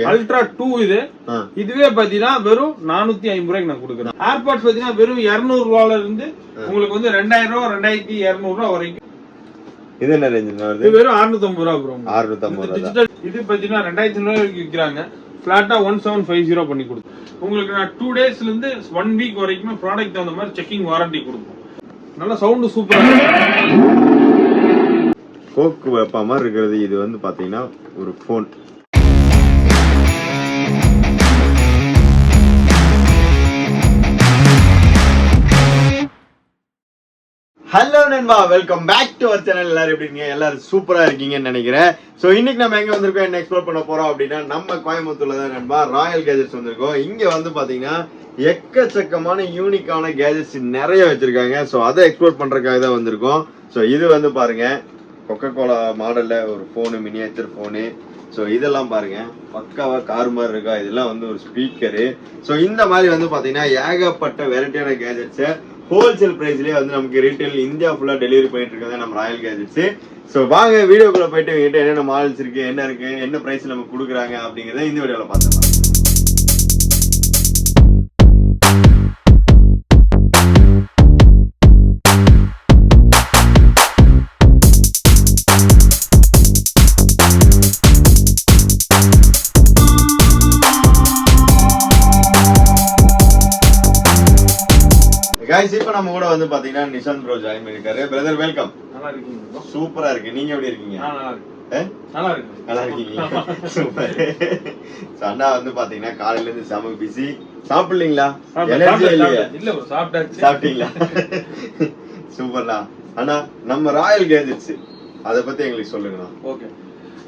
Ultra 2 இது. இதுவே பாத்தீங்கன்னா வெறும் 450 ரூபாய்க்கு நான் கொடுக்குறேன். ஏர்பாட்ஸ் பாத்தீங்கன்னா வெறும் 200 ரூபாயில இருந்து உங்களுக்கு வந்து 2000 ரூபாய் 2200 ரூபாய் வரைக்கும். இது என்ன ரேஞ்ச் வருது? இது வெறும் 650 ரூபாய் ப்ரோ. 650 டிஜிட்டல். இது பாத்தீங்கன்னா 2000 ரூபாய்க்கு விக்கிறாங்க. பிளாட்டா 1750 பண்ணி கொடுப்போம். உங்களுக்கு நான் 2 டேஸ்ல இருந்து 1 வீக் வரைக்கும் ப்ராடக்ட் அந்த மாதிரி செக்கிங் வாரண்டி கொடுப்போம். நல்ல சவுண்ட் சூப்பரா இருக்கு. கோக்கு வைப்ப மாதிரி இருக்கிறது. இது வந்து பாத்தீங்கன்னா ஒரு போன். ஹலோ நண்பா, welcome back to our channel. எல்லாரும் எப்படி இருக்கீங்க? எல்லாரும் சூப்பரா இருக்கீங்கன்னு நினைக்கிறேன். சோ இன்னைக்கு நம்ம எங்க வந்திருக்கோம், என்ன எக்ஸ்ப்ளோர் பண்ண போறோம் அப்படின்னா நம்ம கோயம்புத்தூர்ல தான் நண்பா ராயல் கேஜெட்ஸ் வந்திருக்கோம். இங்க வந்து பாத்தீங்கன்னா எக்கச்சக்கமான யூனிக்கான கேஜெட்ஸ் நிறைய வச்சிருக்காங்க. சோ அதை எக்ஸ்ப்ளோர் பண்றதுக்காக தான் வந்திருக்கோம். சோ இது வந்து பாருங்க கொக்கோ கோலா மாடல்ல ஒரு போனு, மினியேச்சர் போனு. ஸோ இதெல்லாம் பாருங்க பக்காவா கார் மாதிரி இருக்கா. இதெல்லாம் வந்து ஒரு ஸ்பீக்கரு. ஸோ இந்த மாதிரி வந்து பாத்தீங்கன்னா ஏகப்பட்ட வெரைட்டியான கேஜெட்ஸ் ஹோல்சேல் பிரைஸ்லயே வந்து நமக்கு ரீட்டைல் இந்தியா ஃபுல்லா டெலிவரி பண்ணிட்டு இருக்காங்க நம்ம ராயல் கேஜெட்ஸ். ஸோ வாங்க வீடியோக்குள்ள போயிட்டு என்கிட்ட என்னென்ன மாடல்ஸ் இருக்கு, என்ன இருக்கு, என்ன பிரைஸ் நமக்கு கொடுக்குறாங்க அப்படிங்கறத இந்த வீடியோல பார்த்துக்கலாம். गाइस இப்போ நம்ம கூட வந்து பாத்தீங்கன்னா நிஷாந்த் ப்ரோ ஜாயின் பண்ணிருக்காரு. Brother welcome. நல்லா இருக்கீங்க ப்ரோ? சூப்பரா இருக்கு. நீங்க எப்படி இருக்கீங்க? நல்லா இருக்கு. நல்லா இருக்கீங்க? சூப்பர். அண்ணா வந்து பாத்தீங்கன்னா காலையில இருந்து செம பிஸி. சாப்பிடலீங்களா? எனர்ஜி இல்லையா? இல்ல ப்ரோ, சாப்பிட்டாச்சு. சாப்பிட்டீங்களா? சூப்பர்ண்ணா. அண்ணா நம்ம ராயல் கேஜெட்ஸ் அத பத்தி எங்களுக்கு சொல்லுங்கண்ணா. ஓகே,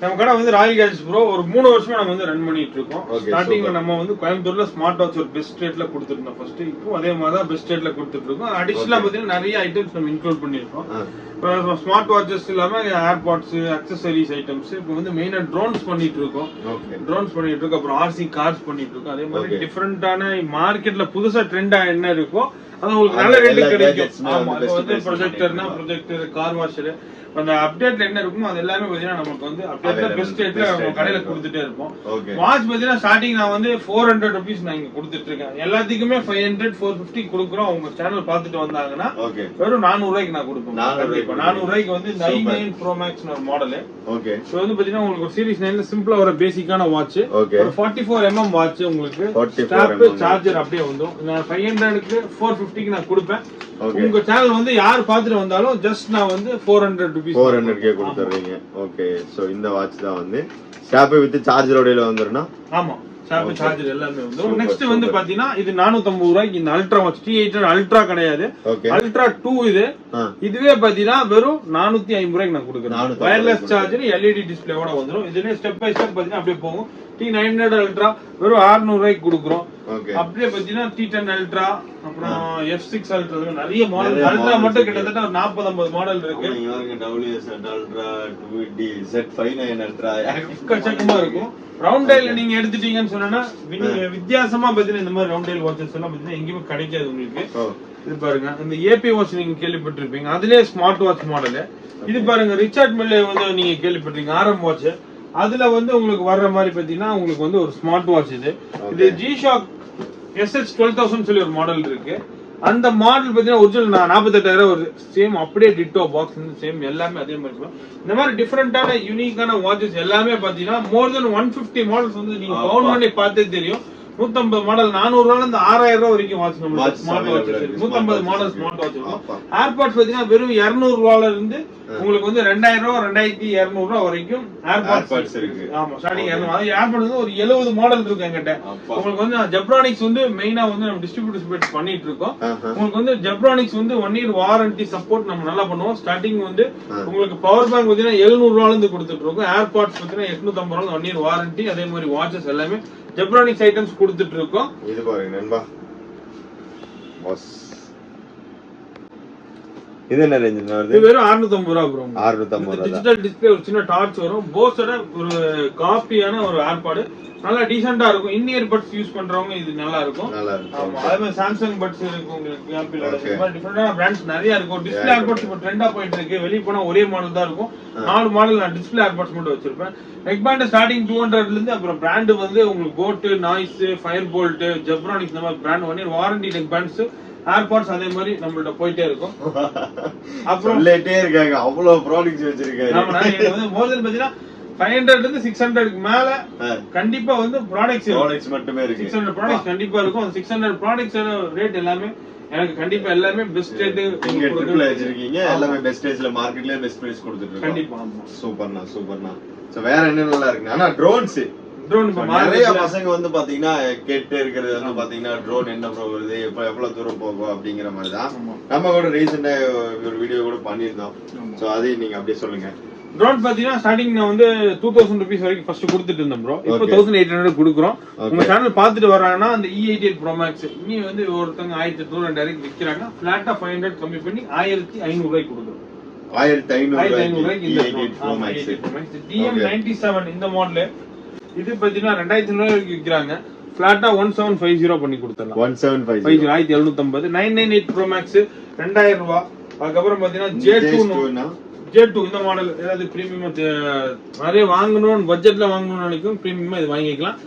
நம்ம கடை வந்து ராயல் கேஜெட்ஸ் ப்ரோ ஒரு 3 வருஷமா நம்ம வந்து ரன் பண்ணிட்டு இருக்கோம். ஸ்டார்டிங்ல நம்ம வந்து கோயம்புத்தூர்ல ஸ்மார்ட் வாட்ச் ஒரு பெஸ்ட் ரேட்ல கொடுத்துருந்தோம் ஃபர்ஸ்ட். இப்போ அதே மாதிரி தான் பெஸ்ட் ரேட்ல கொடுத்துட்டு இருக்கோம். அடிஷனலா பாத்தீங்கன்னா நிறைய ஐட்டம்ஸ் நம்ம இன்க்ளூட் பண்ணிருக்கோம். ஸ்மார்ட் வாட்சஸ் இல்லாம ஏர்பாட்ஸ், அக்சசரிஸ் ஐட்டம்ஸ். இப்போ வந்து மெயினா ட்ரோன்ஸ் பண்ணிட்டு இருக்கோம். ட்ரோன்ஸ் பண்ணிட்டு இருக்கோம். அப்புறம் ஆர்சி கார்ஸ் பண்ணிட்டு இருக்கோம். அதே மாதிரி டிஃபரெண்டான மார்க்கெட்ல புதுசா ட்ரெண்டா என்ன இருக்கோ அது உங்களுக்கு நல்ல ரேட் கிடைக்கும். ஆமா, இப்போ வந்து ப்ரொஜெக்டர்னா ப்ரொஜெக்டர், கார் வாஷர், அந்த அப்டேட்ல என்ன இருக்குமோ அது எல்லாமே பாத்தீங்கன்னா நமக்கு வந்து அப்டேட்ல பெஸ்ட் ரேட்ல நம்ம கடையில கொடுத்துட்டே இருப்போம். வாட்ச் பாத்தீங்கன்னா ஸ்டார்டிங் நான் வந்து 400 rupees நான் இங்க கொடுத்துட்டு இருக்கேன். எல்லாத்துக்குமே 500 450 கொடுக்குறோம். உங்க சேனல் பாத்துட்டு வந்தாங்கன்னா வெறும் 400 ரூபாய்க்கு நான் கொடுப்பேன். 400 ரூபாய்க்கு வந்து இந்த i9 Pro Max ஒரு மாடல். ஓகே, சோ வந்து பாத்தீங்கன்னா உங்களுக்கு ஒரு சீரிஸ் 9ல சிம்பிளா ஒரு பேசிக்கான வாட்ச், ஒரு 44mm வாட்ச், உங்களுக்கு ஸ்ட்ராப், சார்ஜர் அப்படியே வந்துரும். நான் 500க்கு 450க்கு நான் கொடுப்பேன். உங்க சேனல் வந்து யார் பாத்துட்டு வந்தாலும் ஜஸ்ட் நான் வந்து 400 கொடுத்துறீங்க. ஓகே, சோ இந்த வாட்ச் தான் வந்து ஸ்ட்ராப் வித் சார்ஜரோட வந்துருனா. ஆமா, ஸ்ட்ராப் சார்ஜர் எல்லாமே வந்து. நெக்ஸ்ட் வந்து பாத்தீங்கன்னா இது 450 ரூபாய்க்கு இந்த அல்ட்ரா வாட்ச். T8 அல்ட்ரா கிடையாது, அல்ட்ரா 2 இது. இதுவே பாத்தீங்கன்னா வெறும் 450 ரூபாய்க்கு நான் கொடுக்குறேன். வயர்லெஸ் சார்ஜர், LED டிஸ்பிளேவோட வந்துரும். இதுல ஸ்டெப் பை ஸ்டெப் பாத்தீங்கன்னா அப்படியே போகும். T900 அல்ட்ரா வெறும் 600 ரூபாய்க்கு கொடுக்குறோம். அப்படியே பாத்தீங்கன்னா T10 அல்ட்ரா, அப்புறம் F6 அல்ட்ரா, நிறைய மாடல். அல்ட்ரா மட்டும் கிட்டத்தட்ட ஒரு 40-50 மாடல் இருக்கு. WZ ultra, 2D Z59 ultra எக்கச்சக்கமா இருக்கும். ரவுண்ட் டைல் நீங்க எடுத்துட்டீங்கன்னு சொன்னா நீங்க வித்தியாசமா பாத்தீங்கன்னா இந்த மாதிரி ரவுண்ட் டைல் வாட்சஸ் எல்லாம் பாத்தீங்கன்னா எங்கேயுமே கிடைக்காது உங்களுக்கு. இது பாருங்க, இந்த AP வாட்ச் நீங்க கேள்விப்பட்டிருப்பீங்க, அதுலயே ஸ்மார்ட் வாட்ச் மாடல். இது பாருங்க ரிச்சர்ட் மில்லே வந்து நீங்க கேள்விப்பட்டிருக்கீங்க, RM வாட்ச். அதுல வந்து உங்களுக்கு வர்ற மாதிரி பாத்தீங்கன்னா உங்களுக்கு வந்து ஒரு ஸ்மார்ட் வாட்ச். இது G-Shock SH12000 சொல்லி ஒரு மாடல் இருக்கு. அந்த மாடல் பாத்தீங்கன்னா ஒரிஜினல் 48,000 ஒரு சேம் அப்படியே டிட்டோ பாக்ஸ் சேம் எல்லாமே அதே மாதிரி இருக்கும். இந்த மாதிரி டிஃபரெண்டான யூனிக்கான வாட்சஸ் எல்லாமே பாத்தீங்கன்னா மோர் தென் 150 மாடல்ஸ் வந்து நீங்க கவுண்ட் பண்ணி பார்த்தே தெரியும். 150 மாடல் 400 ரூபாயில இருந்து 6000 ரூபாய் வரைக்கும் வாட்ச் நம்ம ஸ்மார்ட் வாட்ச் இருக்கு. 150 மாடல் ஸ்மார்ட் வாட்ச் இருக்கும். ஏர்பாட்ஸ் பாத்தீங்கன்னா வெறும் 200 ரூபாயில இருந்து உங்களுக்கு வந்து 2000 ரூபாய் 2200 ரூபாய் வரைக்கும் ஏர்பாட்ஸ் இருக்கு. ஆமா, ஸ்டார்டிங் ஏர்பாட்ஸ் வந்து ஒரு 70 மாடல் இருக்கு என்கிட்ட. உங்களுக்கு வந்து ஜெப்ரானிக்ஸ் வந்து மெயினா வந்து நம்ம டிஸ்ட்ரிபியூட் பண்ணிட்டு இருக்கோம். உங்களுக்கு வந்து ஜெப்ரானிக்ஸ் வந்து 1 year வாரண்டி சப்போர்ட் நம்ம நல்லா பண்ணுவோம். ஸ்டார்டிங் வந்து உங்களுக்கு பவர் பேங்க் பாத்தீங்கன்னா 700 ரூபாயில இருந்து கொடுத்துட்டு இருக்கோம். ஏர்பாட்ஸ் பாத்தீங்கன்னா 850 ரூபாய் 1 year வாரண்டி. அதே மாதிரி வாட்சஸ் எல்லாமே ஜெப்ரானிக்ஸ் ஐட்டம்ஸ் கொடுத்துட்டு இருக்கோம். இது பாருங்க நண்பா, இது என்ன ரேஞ்ச் வருது? இது வெறும் 650 ரூபா ப்ரோ. 650 ரூபா. டிஜிட்டல் டிஸ்ப்ளே, ஒரு சின்ன டார்ச் வரும். போஸோட ஒரு காப்பியான ஒரு ஏர்பாடு நல்லா டீசென்ட்டா இருக்கும். இன்-இயர் பட்ஸ் யூஸ் பண்றவங்க இது நல்லா இருக்கும். ஆமா, அதே மாதிரி சாம்சங் பட்ஸ் இருக்கு உங்களுக்கு. ஆப்பிளோட இந்த மாதிரி டிஃபரெண்டான பிராண்ட்ஸ் நிறைய இருக்கும். டிஸ்ப்ளே ஏர்பாட்ஸ் இப்போ ட்ரெண்டா போயிட்டு இருக்கு. வெளிய போனா ஒரே மாடல் தான் இருக்கும். 4 மாடல் நான் டிஸ்ப்ளே ஏர்பாட்ஸ் மட்டும் வச்சிருப்பேன். நெக் பேண்ட் ஸ்டார்டிங் 200 ல இருந்து, அப்புறம் பிராண்ட் வந்து உங்களுக்கு boAt, Noise, Fire Boltt, Zebronics இந்த மாதிரி பிராண்ட் பண்ணி வாரண்டி நெக் பேண்ட்ஸ், ஏர்பாட்ஸ் அதே மாதிரி நம்மள்ட்ட போயிட்டே இருக்கும். அப்புறம் சொல்லிட்டே இருக்காங்க, அவ்வளவு ப்ராடக்ட்ஸ் வச்சிருக்காங்க. ஆமா, நான் வந்து மோதல் பாத்தீங்கன்னா 500 ல இருந்து 600 க்கு மேல கண்டிப்பா வந்து ப்ராடக்ட்ஸ் மட்டுமே இருக்கு. 600 ப்ராடக்ட்ஸ் கண்டிப்பா இருக்கும். அந்த 600 ப்ராடக்ட்ஸ் ரேட் எல்லாமே எனக்கு கண்டிப்பா எல்லாமே பெஸ்ட் ரேட் நீங்க ட்ரிப்ல வச்சிருக்கீங்க. எல்லாமே பெஸ்ட் ரேட்ல மார்க்கெட்லயே பெஸ்ட் பிரைஸ் கொடுத்துட்டு இருக்கோம். கண்டிப்பா. சூப்பர்ண்ணா, சூப்பர்ண்ணா. சோ வேற என்ன நல்லா இருக்கு? ஆனா ட்ரோன் நிறைய பசங்க வந்து பாத்தீங்கன்னா கேட்டு இருக்கிறது வந்து பாத்தீங்கன்னா ட்ரோன் என்ன ப்ரோ வருது, எவ்வளவு தூரம் போகும் அப்படிங்கிற மாதிரிதான். நம்ம கூட ரீசெண்டா ஒரு வீடியோ கூட பண்ணிருந்தோம். சோ அதையும் நீங்க அப்படியே சொல்லுங்க. ட்ரோன் பாத்தீங்கன்னா ஸ்டார்டிங் நான் வந்து 2000 rupees வரைக்கும் ஃபர்ஸ்ட் கொடுத்துட்டு இருந்தேன் ப்ரோ. இப்போ 1800 கொடுக்குறோம். உங்க சேனல் பாத்துட்டு வர்றாங்கன்னா அந்த E88 Pro Max இனி வந்து ஒருத்தங்க 1200 டைரக்ட் விக்கிறாங்க. பிளாட்டா 500 கம்மி பண்ணி 1500 ரூபாய்க்கு கொடுக்குறோம். 1500 ரூபாய்க்கு இந்த Pro Max DM97 இந்த மாடல். இது பாத்தீங்கன்னா 2500 ரூபாய்க்கு விக்கிறாங்க. பிளாட்டா 1750 பண்ணி கொடுத்துடலாம். 1750 1750. 998 Pro Max 2000 ரூபாய். அதுக்கப்புறம் பாத்தீங்கன்னா J2 இந்த மாடல் ஏதாவது பிரீமியம் நிறைய வாங்கணும் பட்ஜெட்ல வாங்கணும்னு நினைக்கும் பிரீமியமா இது வாங்கிக்கலாம்.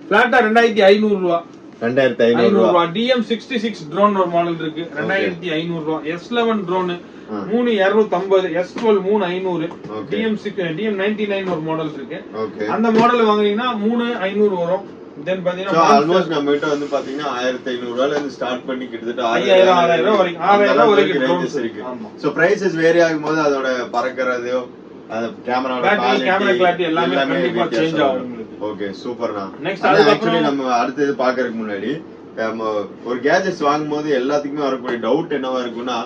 பிளாட்டா 2500 ரூபாய். 2500 ரூபாய். DM66 ட்ரோன் ஒரு மாடல் இருக்கு 2500 ரூபாய். S11 ட்ரோன் 3250, S12 3500, DM99 ஒரு மாடல் இருக்கு. அந்த மாடல் வாங்குனீங்கன்னா 3500 வரும். தென் பாத்தீங்கன்னா ஆல்மோஸ்ட் நம்ம கிட்ட வந்து பாத்தீங்கன்னா 1500 ரூபாயில இருந்து ஸ்டார்ட் பண்ணி கிட்டத்தட்ட 6000 வரைக்கும் இருக்கு. சோ பிரைसेस வேரி ஆகும்போது அதோட பறக்கறதோ அந்த கேமராவோட குவாலிட்டி எல்லாமே கண்டிப்பா சேஞ்ச் ஆகும் உங்களுக்கு. ஓகே சூப்பர்ண்ணா. நெக்ஸ்ட் ஆக்சுவலி நம்ம அடுத்து பார்க்கறதுக்கு முன்னாடி ஒரு கேஜெட்ஸ் வாங்கும்போது எல்லாத்துக்குமே வரக்கூடிய டவுட் என்னவா இருக்குன்னா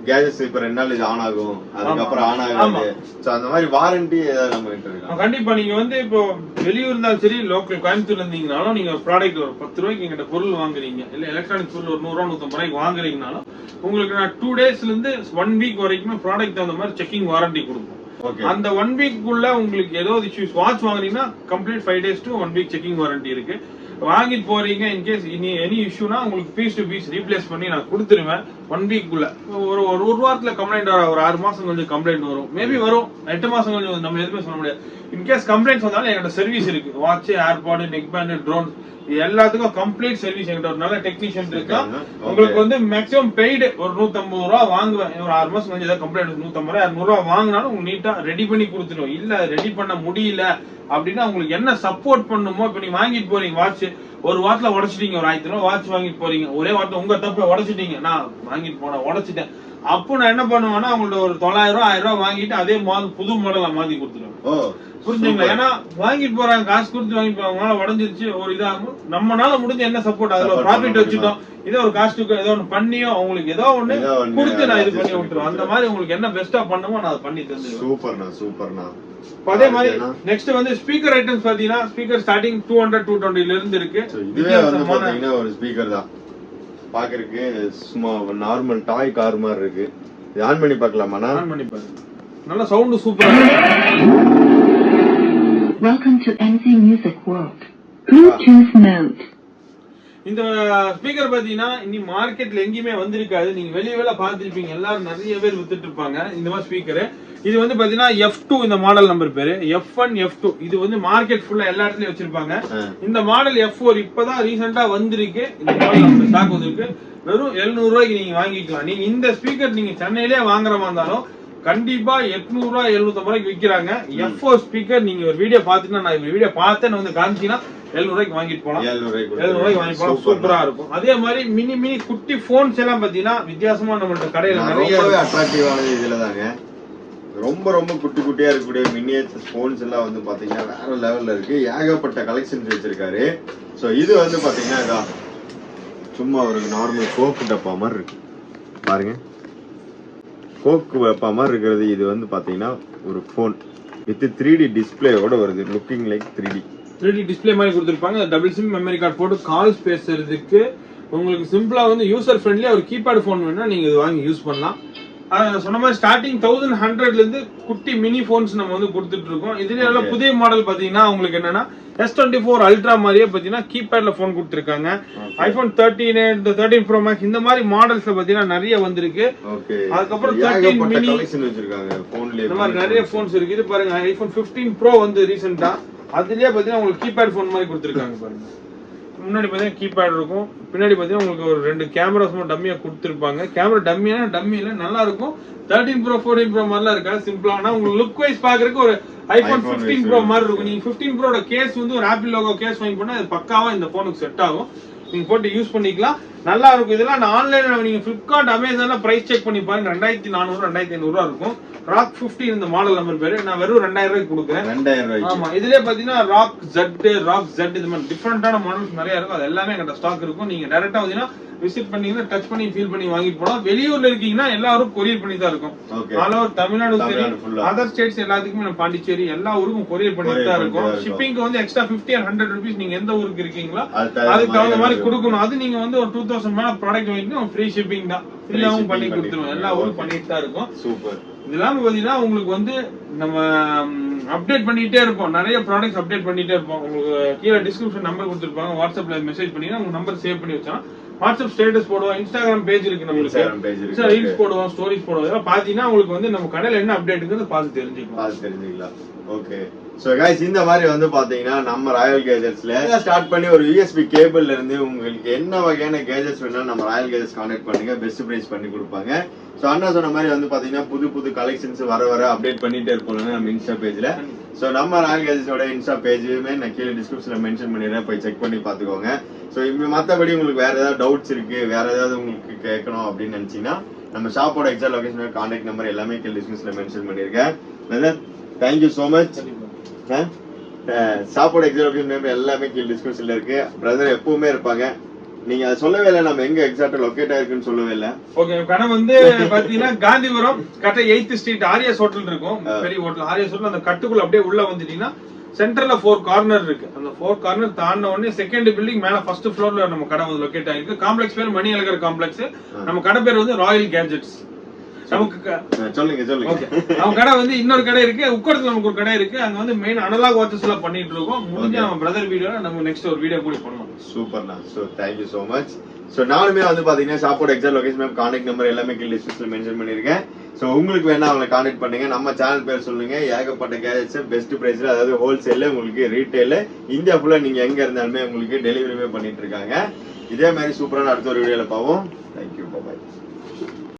கேஜெட்ஸ் இப்ப 2 நாள் இது ஆன் ஆகும், அதுக்கப்புறம் ஆன் ஆகாது. சோ அந்த மாதிரி வாரண்டி ஏதாவது நம்ம கிட்ட இருக்கா? கண்டிப்பா. நீங்க வந்து இப்போ வெளியூர் இருந்தாலும் சரி, லோக்கல் கோயம்புத்தூர்ல இருந்தீங்கனாலும் நீங்க ப்ராடக்ட் ஒரு 10 ரூபாய்க்கு எங்கிட்ட பொருள் வாங்குறீங்க, இல்ல எலக்ட்ரானிக் பொருள் ஒரு 100 ரூபாய் 150 ரூபாய்க்கு வாங்குறீங்கனாலும் உங்களுக்கு நான் 2 டேஸ்ல இருந்து 1 வீக் வரைக்குமே ப்ராடக்ட் அந்த மாதிரி செக்கிங் வாரண்டி கொடுப்போம். அந்த 1 வீக் குள்ள உங்களுக்கு ஏதாவது இஷ்யூஸ், வாட்ச் வாங்குறீங்கன்னா complete 5 days to 1 week checking warranty இருக்கு. வாங்கிட்டு போறீங்க, இன்கேஸ் எனி இஷ்யூனா உங்களுக்கு பீஸ் டு பீஸ் ரீப்ளேஸ் பண்ணி நான் கொடுத்துருவேன் 1 week குள்ள. ஒரு வாரத்துல கம்ப்ளைண்ட் வர, ஒரு 6 மாசம் கொஞ்சம் கம்ப்ளைண்ட் வரும், மேபி வரும் 8 மாசம் கொஞ்சம் நம்ம எதுவுமே சொல்ல முடியாது. இன்கேஸ் கம்ப்ளைண்ட்ஸ் வந்தாலும் எங்கிட்ட சர்வீஸ் இருக்கு. Watch, AirPod, neck band, drone எல்லாத்துக்கும் கம்ப்ளீட் சர்வீஸ் எங்கிட்ட ஒரு நல்ல டெக்னீஷியன் இருக்கா. உங்களுக்கு வந்து மேக்ஸிமம் பெய்டு ஒரு 150 ரூபாய் வாங்குவேன். ஒரு 6 மாசம் கொஞ்சம் ஏதாவது கம்ப்ளைண்ட் 150 ரூபாய் 200 ரூபாய் வாங்கினாலும் உங்களுக்கு நீட்டா ரெடி பண்ணி கொடுத்துருவோம். இல்ல ரெடி பண்ண முடியல அப்படின்னா உங்களுக்கு என்ன சப்போர்ட் பண்ணுமோ, இப்ப நீங்க வாங்கிட்டு போறீங்க வாட்ச், ஒரு வாரத்துல உடைச்சிட்டீங்க, ஒரு 1000 ரூபாய் வாட்ச் வாங்கிட்டு போறீங்க, ஒரே வாரத்துல உங்க தப்ப உடைச்சிட்டீங்க, நான் வாங்கிட்டு போனேன் உடைச்சிட்டேன், அப்போ நான் என்ன பண்ணுவேன்னா உங்கள்ட்ட ஒரு 900 ரூபாய் 1000 ரூபாய் வாங்கிட்டு அதே மாடல் புது மாடலா மாத்தி கொடுத்துருவேன். புரிஞ்சுங்களா? ஏன்னா வாங்கிட்டு போறாங்க, காசு கொடுத்து வாங்கிட்டு போறாங்க, உடஞ்சிருச்சு ஒரு இதாகும், நம்மளால முடிஞ்ச என்ன சப்போர்ட், அதுல ஒரு ப்ராஃபிட் வச்சுட்டோம், இதோ ஒரு காஸ்ட்டுக்கு ஏதோ ஒண்ணு பண்ணியோ அவங்களுக்கு ஏதோ ஒண்ணு கொடுத்து நான் இது பண்ணி விட்டுருவேன். அந்த மாதிரி உங்களுக்கு என்ன பெஸ்டா பண்ணுமோ நான் அதை பண்ணி தந்துருவேன். சூப்பர்ண்ணா, சூப்பர்ண்ணா. அதே மாதிரி நெக்ஸ்ட் வந்து ஸ்பீக்கர் ஐட்டம்ஸ் பாத்தீங்கன்னா ஸ்பீக்கர் ஸ்டார்டிங் 200 220 ல இருந்து இருக்கு. இதுவே வந்து பாத்தீங்கன்னா ஒரு ஸ்பீக்கர் தான், பாக்குறதுக்கு சும்மா நார்மல் டாய் கார் மாதிரி இருக்கு. இது ஆன் பண்ணி பார்க்கலாமா? ஆன் பண்ணி பாருங்க, நல்ல சவுண்ட் சூப்பரா இருக்கு. Welcome to NC Music World. Bluetooth mode. இந்த ஸ்பீக்கர் பாத்தீங்கன்னா இனி மார்க்கெட்ல எங்கேயுமே வந்திருக்காது. நீங்க வெளியே பாத்துருப்பீங்க, எல்லாரும் நிறைய பேர் வித்துட்டு இருப்பாங்க இந்த மாதிரி ஸ்பீக்கர். இது வந்து பாத்தீங்கன்னா F2 இந்த மாடல் நம்பர் பேரு, F1 F2. இது வந்து மார்க்கெட் ஃபுல்லா எல்லா இடத்துலயும் வச்சிருப்பாங்க. இந்த மாடல் F4 இப்பதான் ரீசெண்டா வந்திருக்கு. இந்த மாடல் நம்ம ஸ்டாக் வந்திருக்கு. வெறும் 700 ரூபாய்க்கு நீங்க வாங்கிக்கலாம். நீங்க இந்த ஸ்பீக்கர் நீங்க சென்னையிலே வாங்குற மாதிரி இருந்தாலும் கண்டிப்பா 800 ரூபாய் 750 ரூபாய்க்கு விக்கிறாங்க. F4 ஸ்பீக்கர் நீங்க ஒரு வீடியோ பாத்தீங்கன்னா, நான் வீடியோ பார்த்தேன்னு வந்து காமிச்சீங்கன்னா 700 ரூபாய்க்கு வாங்கிட்டு போலாம். 700 ரூபாய்க்கு வாங்கி போலாம், சூப்பரா இருக்கும். அதே மாதிரி மினி மினி குட்டி போன்ஸ் எல்லாம் பாத்தீங்கன்னா வித்தியாசமா நம்மள்ட்ட கடையில நிறைய அட்ராக்டிவான இதுலதாங்க. ரொம்ப ரொம்ப குட்டி குட்டியா இருக்கக்கூடிய மினியேச்சர் போன்ஸ் எல்லாம் வந்து பாத்தீங்கன்னா வேற லெவல்ல இருக்கு. ஏகப்பட்ட கலெக்ஷன்ஸ் வச்சிருக்காரு. சோ இது வந்து பாத்தீங்கன்னா இதான் சும்மா ஒரு நார்மல் கோக்கு டப்பா மாதிரி இருக்கு பாருங்க, கோக்கு டப்பா மாதிரி இருக்கிறது. இது வந்து பாத்தீங்கன்னா ஒரு போன் வித் 3D டிஸ்பிளேயோட வருது. லுக்கிங் லைக் 3D டிஸ்பிளே மாதிரி கொடுத்துருப்பாங்க. டபுள் சிம் மெமரி கார்டு போட்டு கால்ஸ் பேசுறதுக்கு உங்களுக்கு சிம்பிளா வந்து யூசர் ஃப்ரெண்ட்லியா ஒரு கீபேட் போன் வேணும்னா நீங்க இது வாங்கி யூஸ் பண்ணலாம். சொன்ன மாதிரி ஸ்டார்டிங் 1100ல இருந்து குட்டி மினி போன்ஸ் நம்ம வந்து கொடுத்துட்டு இருக்கோம். இதுல எல்லாம் புதிய மாடல் பாத்தீங்கன்னா உங்களுக்கு என்னன்னா S24 அல்ட்ரா மாதிரியே பாத்தீங்கன்னா கீபேட்ல போன் கொடுத்துருக்காங்க. iPhone 13 Pro Max இந்த மாதிரி மாடல்ஸ்ல பாத்தீங்கன்னா நிறைய வந்திருக்கு. அதுக்கப்புறம் 13 மினி இந்த மாதிரி நிறைய போன்ஸ் இருக்கு. இது பாருங்க iPhone 15 Pro வந்து ரீசெண்டா அதுலயே பாத்தீங்கன்னா உங்களுக்கு கீபேட் போன் மாதிரி கொடுத்துருக்காங்க பாருங்க. முன்னாடி பாத்தீங்கன்னா கீபேட் இருக்கும், பின்னாடி பாத்தீங்கன்னா உங்களுக்கு ஒரு 2 கேமராஸ் டம்மியா கொடுத்துருப்பாங்க. கேமரா டம்மியில நல்லா இருக்கும். 13 Pro 14 Pro மாதிரிலாம் இருக்காது, சிம்பிளா. ஆனா உங்களுக்கு லுக் வைஸ் பாக்குறதுக்கு ஒரு iPhone 15 Pro மாதிரி இருக்கும். நீங்க 15 Pro கேஸ் வந்து ஒரு ஆப்பிள் லோகோ கேஸ் வாங்கி போனா அது பக்காவா இந்த போனுக்கு செட் ஆகும். நீங்க போட்டு யூஸ் பண்ணிக்கலாம், நல்லா இருக்கும். இதெல்லாம் நான் ஆன்லைன்ல நீங்க Flipkart Amazonல பிரைஸ் செக் பண்ணி பாருங்க, 2400 2500 ரூபாய் இருக்கும். ராக் 15 இந்த மாடல் நம்பர் பேரு. நான் வெறும் 2000 ரூபாய்க்கு கொடுக்குறேன். 2000 ரூபாய். ஆமா, இதுலயே பாத்தீங்கன்னா ராக் Z இது மாதிரி டிஃபரெண்டான மாடல்ஸ் நிறைய இருக்கும். அது எல்லாமே எங்கிட்ட ஸ்டாக் இருக்கும். நீங்க டைரக்டா பாத்தீங்கன்னா விசிட் பண்ணீங்கன்னா டச் பண்ணி ஃபீல் பண்ணி வாங்கிட்டு போலாம். வெளியூர்ல இருக்கீங்கன்னா எல்லாரும் கொரியர் பண்ணி தான் இருக்கும். ஆல் ஓவர் தமிழ்நாடு சரி, அதர் ஸ்டேட்ஸ் எல்லாத்துக்குமே நம்ம பாண்டிச்சேரி எல்லா ஊருக்கும் கொரியர் பண்ணிட்டு தான் இருக்கும். ஷிப்பிங்க்கு வந்து எக்ஸ்ட்ரா 50 or 100 rupees நீங்க எந்த ஊருக்கு இருக்கீங்களோ அதுக்கு தகுந்த மாதிரி கொடுக்கணும். அது நீங்க வந்து ஒரு 2000 மேல ப்ராடக்ட் வாங்கிட்டு ஃப்ரீ ஷிப்பிங் தான், ஃப்ரீயாவும் பண்ணி கொடுத்துருவோம். எல்லா ஊரும் பண்ணிட்டு தான் இருக்கும். சூப்பர். இதெல்லாம் பாத்தீங்கன்னா உங்களுக்கு வந்து நம்ம அப்டேட் பண்ணிட்டே இருப்போம், நிறைய ப்ராடக்ட்ஸ் அப்டேட் பண்ணிட்டே இருப்போம். உங்களுக்கு கீழே டிஸ்கிரிப்ஷன் நம்பர் கொடுத்துருப்பாங்க, வாட்ஸ்அப்ல மெசேஜ் பண்ணீங்கன்னா உங்க நம்பர் சேவ் பண்ணி வச்சா வாட்ஸ்அப் ஸ்டேட்டஸ் போடுவோம், இன்ஸ்டாகிராம் பேஜ் இருக்கு நம்மளுக்கு, ரீல்ஸ் போடுவோம், ஸ்டோரிஸ் போடுவோம். இதெல்லாம் பாத்தீங்கன்னா உங்களுக்கு வந்து நம்ம கடையில என்ன அப்டேட் இருக்குன்னு பார்த்து தெரிஞ்சுக்கலாம். ஓகே, சோ गाइस இந்த மாதிரி வந்து பாத்தீங்கன்னா நம்ம ராயல் கேஜெட்ஸ்ல ஸ்டார்ட் பண்ணி ஒரு USB கேபிள்ல இருந்து உங்களுக்கு என்ன வகையான கேஜெட்ஸ் வேணாலும் நம்ம ராயல் கேஜெட்ஸ் கான்டாக்ட் பண்ணுங்க, பெஸ்ட் பிரைஸ் பண்ணி கொடுப்பாங்க. சோ அண்ணா சொன்ன மாதிரி வந்து பாத்தீங்கன்னா புது கலெக்ஷன்ஸ் வர அப்டேட் பண்ணிட்டே இருப்போம் நம்ம இன்ஸ்டா பேஜ்ல. சோ நம்ம ராயல் கேஜெட்ஸோட இன்ஸ்டா பேஜுமே நான் கீழே டிஸ்கிரிப்ஷன்ல மென்ஷன் பண்ணிடுறேன், போய் செக் பண்ணி பாத்துக்கோங்க. சோ இப்ப மத்தபடி உங்களுக்கு வேற ஏதாவது டவுட்ஸ் இருக்கு, வேற ஏதாவது உங்களுக்கு கேட்கணும் அப்படின்னு நினைச்சீங்கன்னா நம்ம ஷாப்போட எக்ஸாக்ட் லொகேஷன், கான்டாக்ட் நம்பர் எல்லாமே கீழே டிஸ்கிரிப்ஷன்ல மென்ஷன் பண்ணிருக்கேன். Thank you so much. ஷாப்போட எக்ஸாக்ட் லொகேஷன் எல்லாமே கீழே டிஸ்கிரிப்ஷன்ல இருக்கு. பிரதர் எப்பவுமே இருப்பாங்க. நீங்க அதை சொல்லவே இல்லை, நம்ம எங்க எக்ஸாக்டா லொகேட் ஆயிருக்குன்னு சொல்லவே இல்லை. ஓகே, கடை வந்து பாத்தீங்கன்னா காந்திபுரம் கட்டை 8th ஸ்ட்ரீட் ஆரியாஸ் ஹோட்டல் இருக்கும், பெரிய ஹோட்டல் ஆரியாஸ் ஹோட்டல். அந்த கட்டுக்குள்ள அப்படியே உள்ள வந்துட்டீங்கன்னா சென்டர்ல 4 கார்னர் இருக்கு. அந்த 4 கார்னர் தாண்ட உடனே செகண்ட் பில்டிங் மேல ஃபர்ஸ்ட் ஃப்ளோர்ல நம்ம கடை வந்து லொகேட் ஆயிருக்கு. காம்ப்ளெக்ஸ் பேர் மணி அழகர் காம்ப்ளெக்ஸ். நம்ம கடை பேர் வந்து ராயல் கேஜெட்ஸ். சொல்லுங்க. அவங்க கடை வந்து இன்னொரு கடை இருக்கு, உக்கடத்துல நமக்கு ஒரு கடை இருக்கு. அங்க வந்து மெயின் அனலாக் வாட்சஸ் எல்லாம் பண்ணிட்டு இருக்கோம். முடிஞ்ச நம்ம பிரதர் வீடியோ நம்ம நெக்ஸ்ட் ஒரு வீடியோ கூட பண்ணுவோம். சூப்பர்ண்ணா. So thank you so much. So நானுமே வந்து பாத்தீங்கன்னா ஷாப்போட எக்ஸாக்ட் லொகேஷன், கான்டாக்ட் நம்பர் எல்லாமே கீழே டிஸ்கிரிப்ஷன்ல மென்ஷன் பண்ணிருக்கேன். சோ உங்களுக்கு வேணா அவங்களை கான்டாக்ட் பண்ணுங்க. நம்ம சேனல் பேர் சொல்லுங்க, ஏகப்பட்ட கேஜெட்ஸ் பெஸ்ட் பிரைஸ்ல, அதாவது ஹோல்சேல்ல உங்களுக்கு ரீட்டைல் இந்தியா ஃபுல்லா நீங்க எங்க இருந்தாலுமே உங்களுக்கு டெலிவரிமே பண்ணிட்டு இருக்காங்க. இதே மாதிரி சூப்பரான அடுத்த ஒரு வீடியோல பாப்போம். தேங்க்யூ.